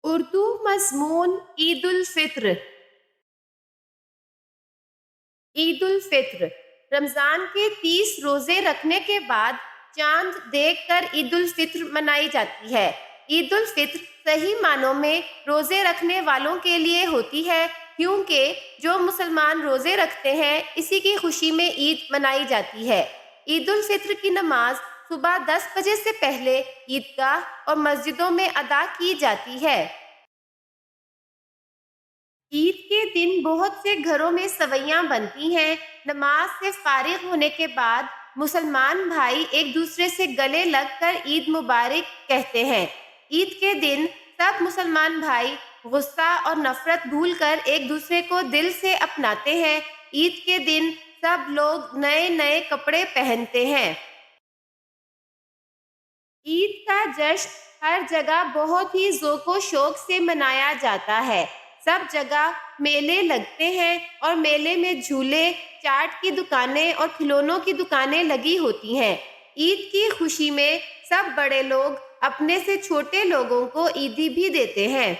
اردو مضمون عید الفطر عید الفطر رمضان کے 30 روزے رکھنے کے بعد چاند دیکھ کر عید الفطر منائی جاتی ہے۔ عید الفطر صحیح معنوں میں روزے رکھنے والوں کے لیے ہوتی ہے، کیونکہ جو مسلمان روزے رکھتے ہیں اسی کی خوشی میں عید منائی جاتی ہے۔ عید الفطر کی نماز صبح 10 بجے سے پہلے عیدگاہ اور مسجدوں میں ادا کی جاتی ہے۔ عید کے دن بہت سے گھروں میں سویاں بنتی ہیں۔ نماز سے فارغ ہونے کے بعد مسلمان بھائی ایک دوسرے سے گلے لگ کر عید مبارک کہتے ہیں۔ عید کے دن سب مسلمان بھائی غصہ اور نفرت بھول کر ایک دوسرے کو دل سے اپناتے ہیں۔ عید کے دن سب لوگ نئے نئے کپڑے پہنتے ہیں۔ عید کا جشن ہر جگہ بہت ہی ذوق و شوق سے منایا جاتا ہے۔ سب جگہ میلے لگتے ہیں اور میلے میں جھولے، چاٹ کی دکانیں اور کھلونوں کی دکانیں لگی ہوتی ہیں۔ عید کی خوشی میں سب بڑے لوگ اپنے سے چھوٹے لوگوں کو عیدی بھی دیتے ہیں۔